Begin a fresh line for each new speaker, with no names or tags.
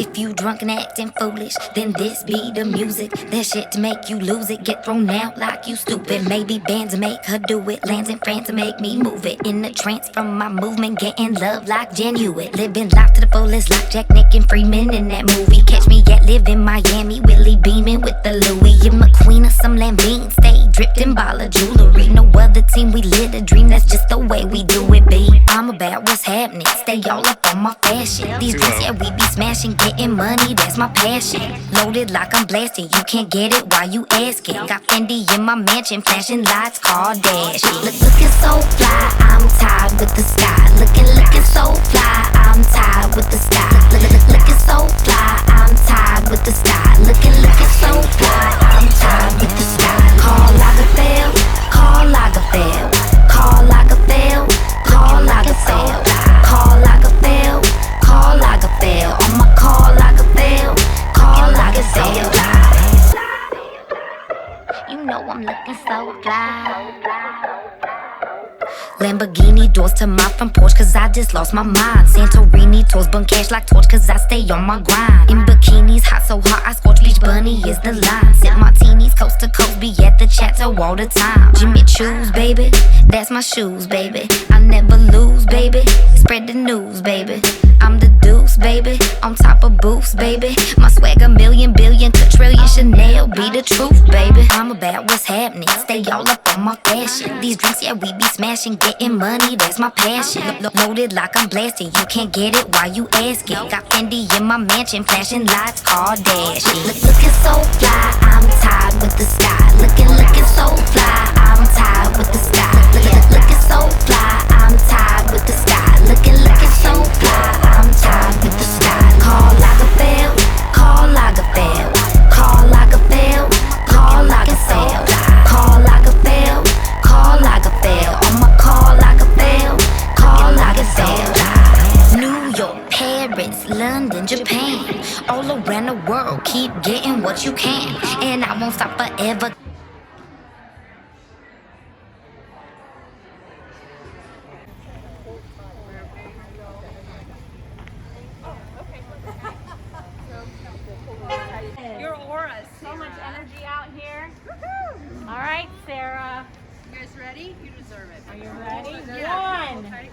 If you drunk and acting foolish, then this be the music. That shit to make you lose it. Get thrown out like you stupid. Maybe bands to make her do it. Lands in France to make me move it. In a trance from my movement, getting love like Jan Hewitt. Living life to the fullest like Jack, Nick, and Freeman in that movie. Catch me at Live in Miami, Willie beaming with the Louis. I'm a queen of some Lambine. Stay dripped in ball of jewelry. No other team, we live a dream. That's just the way we do it, B. I'm about what's happening. Stay all up on my fashion. These drinks, yeah, we be smashing. Getting money, that's my passion. Loaded like I'm blasting. You can't get it, why you asking? Got Fendi in my mansion, flashing lights, car dash. Looking so fly, I'm tired with the sky. Looking so fly, I'm tired with the sky. Looking so fly, I'm tired with the sky. Looking so fly, I'm tired with the sky. Call Lagerfeld, call Lagerfeld, call Lagerfeld, call Lagerfeld, call Lagerfeld, call Lagerfeld. On my call Lagerfeld, call Lagerfeld. You know I'm looking so fly. Lamborghini doors to my front porch cause I just lost my mind. Santorini tours burn cash like torch cause I stay on my grind. In bikinis, hot so hot I scorch beach bunny is the line. Sip martinis coast to coast, be at the chateau all the time. Jimmy Choo's, baby, that's my shoes, baby. I never lose, baby, spread the news, baby. I'm the deuce, baby, on top of booths, baby. My swag a million, billion, quadrillion, Chanel be the truth, baby. I'm about what's happening, stay all up on my fashion. These drinks, yeah, we be smashing, getting money, that's my passion. Loaded like I'm blasting, you can't get it, why you asking? Got Fendi in my mansion, flashing lights, car dashing. Looking so fly, I'm tired with the sky. Looking so fly, I'm tired with the sky. Looking so fly, I'm tired with the sky. Looking so fly, I'm tired with the sky. Call Lagerfeld, call Lagerfeld, call Lagerfeld, call Lagerfeld, call Lagerfeld, call Lagerfeld. I'ma call Lagerfeld, call Lagerfeld. New York, Paris, London, Japan, all around the world, keep getting what you can, and I won't stop forever.
Your aura, so much energy out here. All right, Sarah.
You guys ready? You deserve it.
Are you ready?
Yeah.
One.
Try to